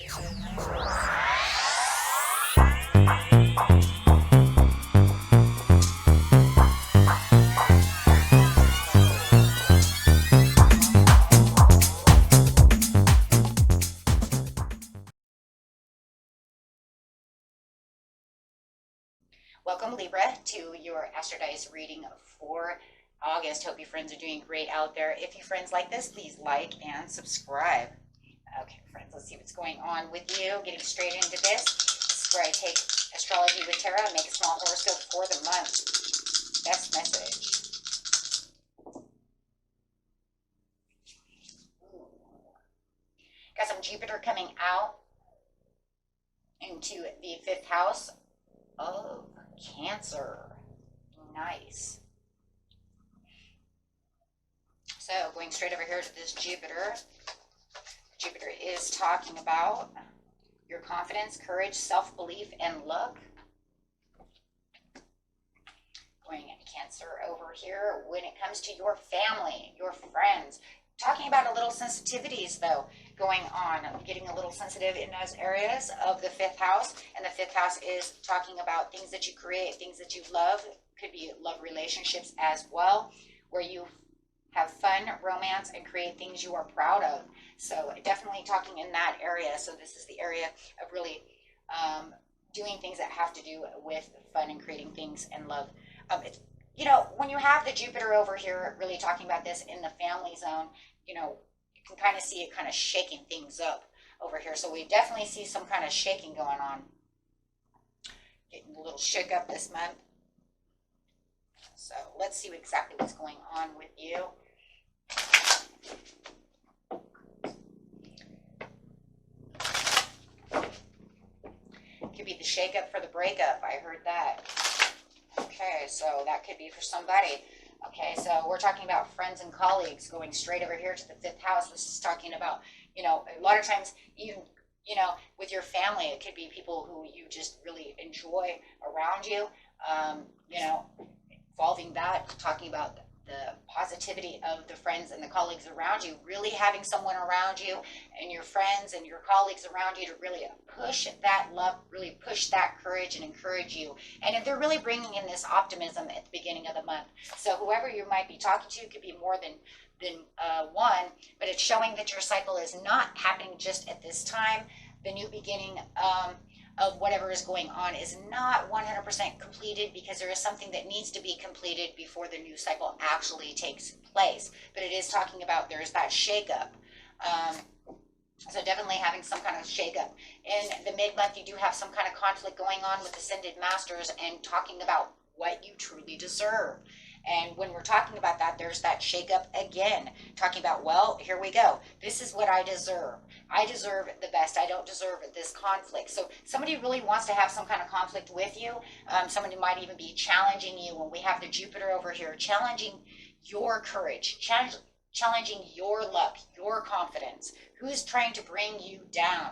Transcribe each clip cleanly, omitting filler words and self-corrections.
Welcome, Libra, to your Astrodice reading for August. Hope you friends are doing great out there. If you friends like this, please like and subscribe. Okay, friends, let's see what's going on with you. Getting straight into this. This is where I take astrology with tarot and make a small horoscope for the month. Best message. Ooh. Got some Jupiter coming out into the 5th house of Cancer. Nice. So going straight over here to this Jupiter. Jupiter is talking about your confidence, courage, self-belief, and luck. Going into Cancer over here when it comes to your family, your friends. Talking about a little sensitivities though going on. I'm getting a little sensitive in those areas of the 5th house. And the 5th house is talking about things that you create, things that you love. Could be love relationships as well, where you have fun, romance, and create things you are proud of. So definitely talking in that area. So this is the area of really doing things that have to do with fun and creating things and love. You know, when you have the Jupiter over here really talking about this in the family zone, you know, you can kind of see it kind of shaking things up over here. So we definitely see some kind of shaking going on. Getting a little shook up this month. So let's see exactly what's going on with you. Could be the shake-up for the breakup. I heard that. Okay, so that could be for somebody. Okay, so we're talking about friends and colleagues going straight over here to the 5th house. This is talking about, you know, a lot of times even, you know, with your family, it could be people who you just really enjoy around you. You know, involving that, talking about the positivity of the friends and the colleagues around you, really having someone around you and your friends and your colleagues around you to really push that love, really push that courage and encourage you. And if they're really bringing in this optimism at the beginning of the month. So whoever you might be talking to could be more than one, but it's showing that your cycle is not happening just at this time. The new beginning of whatever is going on is not 100% completed, because there is something that needs to be completed before the new cycle actually takes place. But it is talking about there's that shakeup. So definitely having some kind of shakeup. In the mid-month, you do have some kind of conflict going on with Ascended Masters and talking about what you truly deserve. And when we're talking about that, there's that shakeup again, talking about, well, here we go. This is what I deserve. I deserve the best. I don't deserve this conflict. So somebody really wants to have some kind of conflict with you. Somebody might even be challenging you. When we have the Jupiter over here, challenging your courage, challenging your luck, your confidence. Who's trying to bring you down?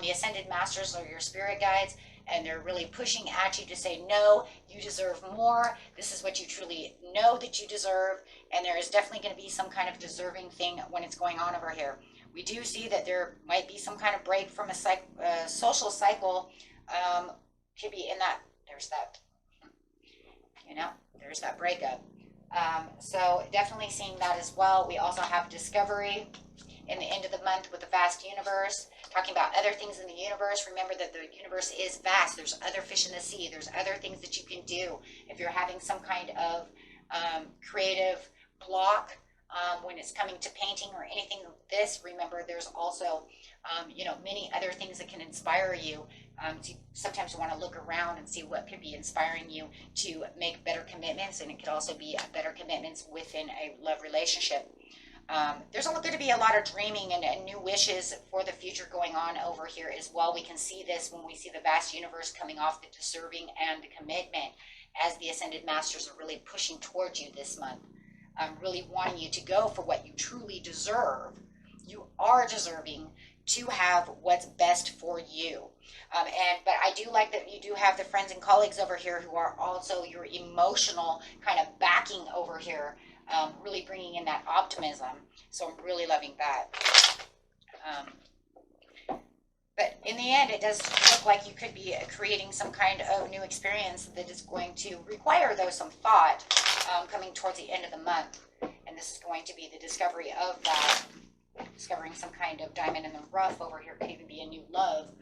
The Ascended Masters are your spirit guides, and they're really pushing at you to say, no, you deserve more. This is what you truly know that you deserve. And there is definitely going to be some kind of deserving thing when it's going on over here. We do see that there might be some kind of break from a social cycle. Could be in that, there's that, you know, there's that breakup. So definitely seeing that as well. We also have discovery in the end of the month with the vast universe, talking about other things in the universe. Remember that the universe is vast. There's other fish in the sea. There's other things that you can do. If you're having some kind of creative block when it's coming to painting or anything like this, remember there's also, you know, many other things that can inspire you. To sometimes want to look around and see what could be inspiring you to make better commitments, and it could also be better commitments within a love relationship. There's going to be a lot of dreaming and new wishes for the future going on over here as well. We can see this when we see the vast universe coming off the deserving and the commitment, as the Ascended Masters are really pushing towards you this month, really wanting you to go for what you truly deserve. You are deserving to have what's best for you. But I do like that you do have the friends and colleagues over here who are also your emotional kind of backing over here, really bringing in that optimism. So I'm really loving that. But in the end, it does look like you could be creating some kind of new experience that is going to require, though, some thought coming towards the end of the month. And this is going to be the discovery of that. Discovering some kind of diamond in the rough over here. Could even be a new love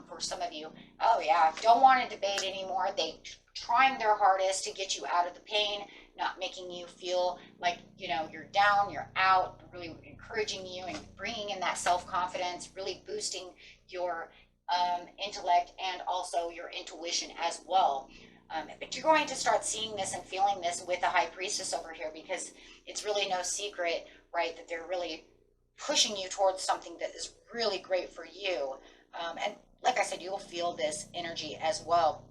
for some of you. Oh yeah, don't want to debate anymore. They trying their hardest to get you out of the pain, not making you feel like, you know, you're down, you're out, really encouraging you and bringing in that self-confidence, really boosting your intellect and also your intuition as well. But you're going to start seeing this and feeling this with the High Priestess over here, because it's really no secret, right, that they're really pushing you towards something that is really great for you. And like I said, you'll feel this energy as well.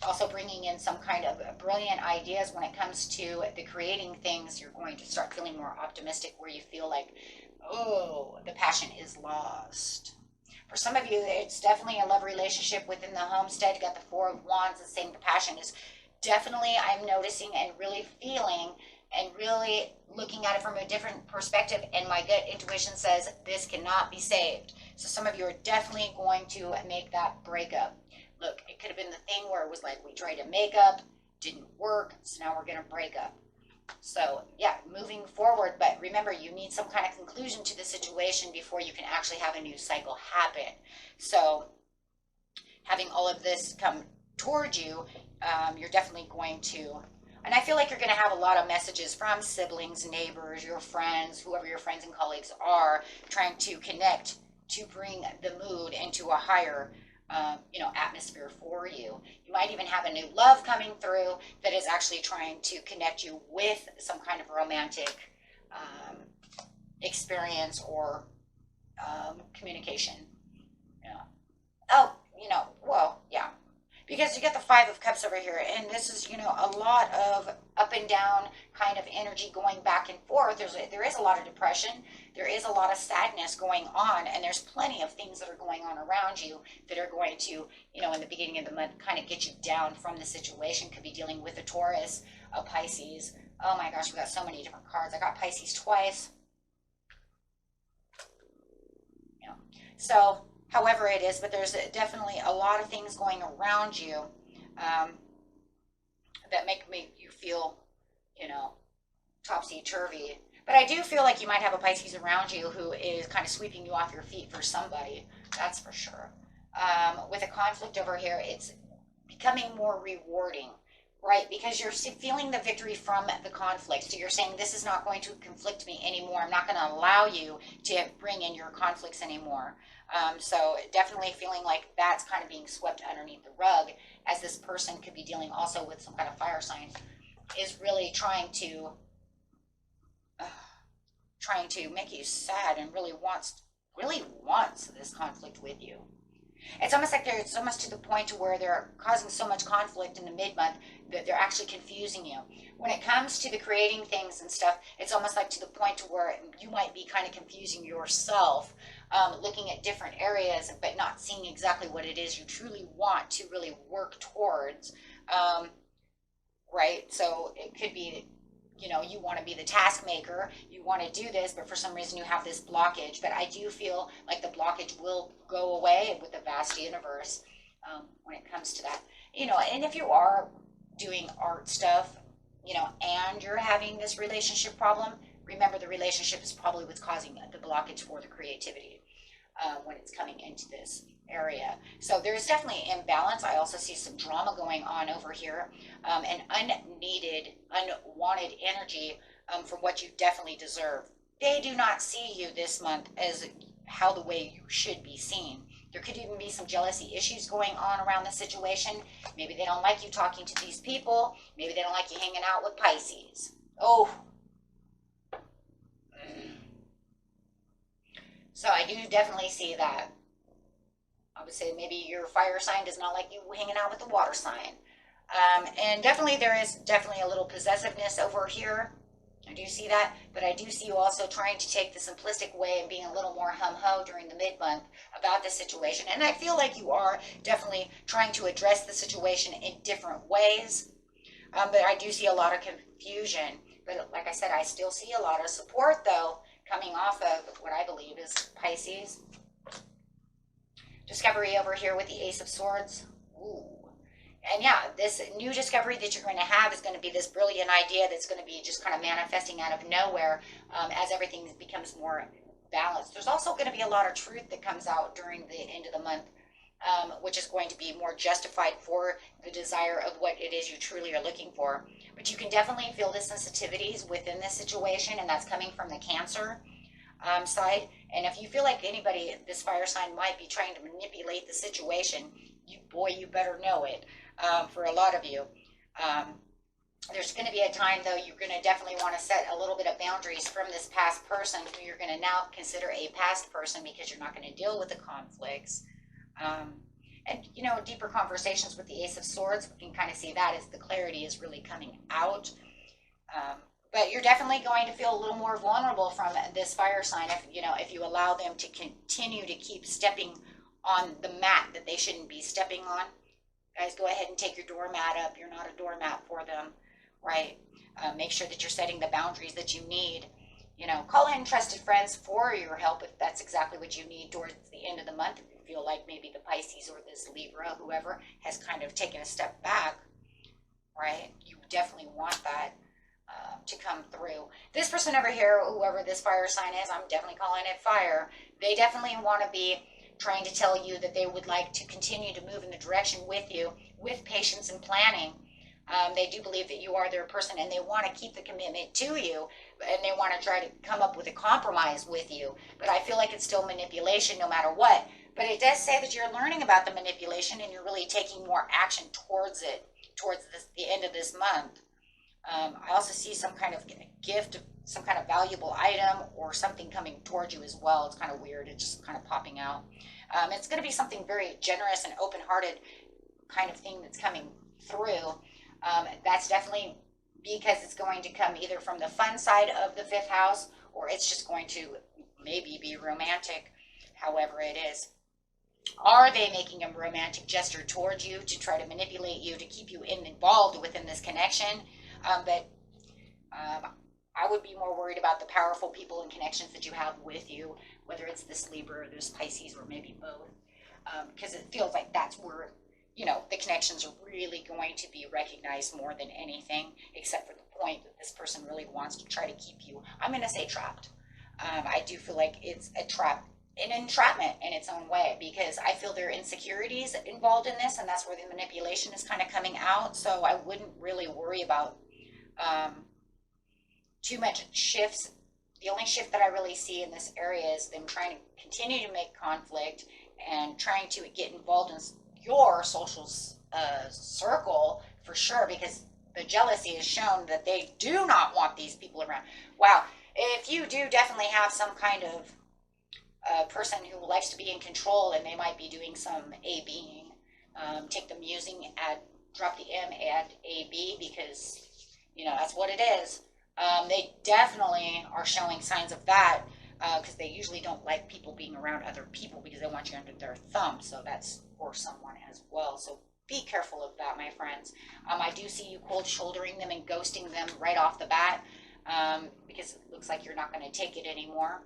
Also bringing in some kind of brilliant ideas when it comes to the creating things. You're going to start feeling more optimistic, where you feel like, oh, the passion is lost. For some of you, it's definitely a love relationship within the homestead. You got the Four of Wands, and saying the passion is definitely, I'm noticing and really feeling and really looking at it from a different perspective, and my gut intuition says this cannot be saved. So some of you are definitely going to make that breakup. Look, it could have been the thing where it was like we tried to make up, didn't work, so now we're going to break up. So yeah, moving forward, but remember, you need some kind of conclusion to the situation before you can actually have a new cycle happen. So having all of this come toward you, you're definitely going to. And I feel like you're going to have a lot of messages from siblings, neighbors, your friends, whoever your friends and colleagues are, trying to connect to bring the mood into a higher, atmosphere for you. You might even have a new love coming through that is actually trying to connect you with some kind of romantic experience or communication. Yeah. Oh, well, yeah. Because you get the Five of Cups over here, and this is, a lot of up and down kind of energy going back and forth. There is a lot of depression. There is a lot of sadness going on, and there's plenty of things that are going on around you that are going to, in the beginning of the month, kind of get you down from the situation. Could be dealing with a Taurus, a Pisces. Oh my gosh, we got so many different cards. I got Pisces twice. So however it is, but there's definitely a lot of things going around you that make you feel, topsy-turvy. But I do feel like you might have a Pisces around you who is kind of sweeping you off your feet for somebody. That's for sure. With a conflict over here, it's becoming more rewarding, right? Because you're feeling the victory from the conflict. So you're saying, this is not going to conflict me anymore. I'm not going to allow you to bring in your conflicts anymore. So definitely feeling like that's kind of being swept underneath the rug, as this person could be dealing also with some kind of fire sign, is really trying to make you sad and really wants this conflict with you. It's almost like it's almost to the point to where they're causing so much conflict in the mid-month that they're actually confusing you. When it comes to the creating things and stuff, it's almost like to the point to where you might be kind of confusing yourself, looking at different areas, but not seeing exactly what it is you truly want to really work towards, right? So it could be, you want to be the task maker, you want to do this, but for some reason you have this blockage. But I do feel like the blockage will go away with the vast universe when it comes to that. And if you are doing art stuff, and you're having this relationship problem, remember the relationship is probably what's causing the blockage for the creativity when it's coming into this area. So there's definitely imbalance. I also see some drama going on over here, and unneeded, unwanted energy from what you definitely deserve. They do not see you this month as how the way you should be seen. There could even be some jealousy issues going on around the situation. Maybe they don't like you talking to these people. Maybe they don't like you hanging out with Pisces. Oh. So I do definitely see that. I would say maybe your fire sign does not like you hanging out with the water sign. And definitely there is definitely a little possessiveness over here. I do see that, but I do see you also trying to take the simplistic way and being a little more hum-ho during the mid-month about the situation. And I feel like you are definitely trying to address the situation in different ways. But I do see a lot of confusion. But like I said, I still see a lot of support, though, coming off of what I believe is Pisces. Discovery over here with the Ace of Swords. Ooh. And yeah, this new discovery that you're going to have is going to be this brilliant idea that's going to be just kind of manifesting out of nowhere as everything becomes more balanced. There's also going to be a lot of truth that comes out during the end of the month, which is going to be more justified for the desire of what it is you truly are looking for. But you can definitely feel the sensitivities within this situation, and that's coming from the Cancer side. And if you feel like anybody, this fire sign, might be trying to manipulate the situation, you better know it. For a lot of you, there's going to be a time, though, you're going to definitely want to set a little bit of boundaries from this past person who you're going to now consider a past person, because you're not going to deal with the conflicts. And, you know, deeper conversations with the Ace of Swords, we can kind of see that as the clarity is really coming out. But you're definitely going to feel a little more vulnerable from this fire sign if you allow them to continue to keep stepping on the mat that they shouldn't be stepping on. Guys, go ahead and take your doormat up. You're not a doormat for them, right? Make sure that you're setting the boundaries that you need. You know, call in trusted friends for your help if that's exactly what you need towards the end of the month. If you feel like maybe the Pisces or this Libra, whoever, has kind of taken a step back, right? You definitely want that to come through. This person over here, whoever this fire sign is, I'm definitely calling it fire. They definitely want to be trying to tell you that they would like to continue to move in the direction with you with patience and planning. They do believe that you are their person, and they want to keep the commitment to you, and they want to try to come up with a compromise with you. But I feel like it's still manipulation no matter what. But it does say that you're learning about the manipulation, and you're really taking more action towards it, towards the end of this month. I also see some kind of gift, some kind of valuable item or something coming towards you as well. It's kind of weird. It's just kind of popping out. It's going to be something very generous and open-hearted kind of thing that's coming through. That's definitely because it's going to come either from the fun side of the fifth house, or it's just going to maybe be romantic, however it is. Are they making a romantic gesture towards you to try to manipulate you, to keep you involved within this connection? I would be more worried about the powerful people and connections that you have with you, whether it's this Libra or this Pisces or maybe both, because it feels like that's where, you know, the connections are really going to be recognized more than anything, except for the point that this person really wants to try to keep you, I'm going to say, trapped. I do feel like it's a trap, an entrapment in its own way, because I feel there are insecurities involved in this, and that's where the manipulation is kind of coming out. So I wouldn't really worry about too much shifts. The only shift that I really see in this area is them trying to continue to make conflict and trying to get involved in your social circle for sure, because the jealousy has shown that they do not want these people around. Wow. If you do definitely have some kind of person who likes to be in control, and they might be doing some A-Bing, take them using, drop the M, add A-B, because, you know, that's what it is. They definitely are showing signs of that, because they usually don't like people being around other people because they want you under their thumb. So that's for someone as well. So be careful of that, my friends. I do see you cold shouldering them and ghosting them right off the bat, because it looks like you're not going to take it anymore.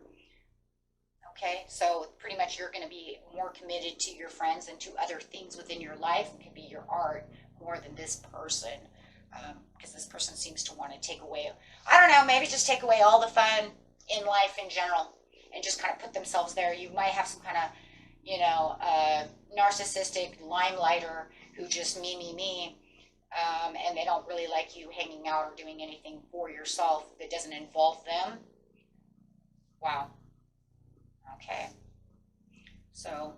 Okay, so pretty much you're going to be more committed to your friends and to other things within your life. It could be your art more than this person, because this person seems to want to take away, I don't know, maybe just take away all the fun in life in general and just kind of put themselves there. You might have some kind of, you know, narcissistic limelighter who just me, and they don't really like you hanging out or doing anything for yourself that doesn't involve them. Wow. Okay. So,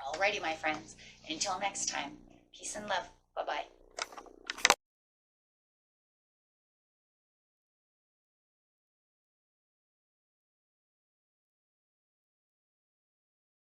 alrighty, my friends. Until next time, peace and love. Bye-bye.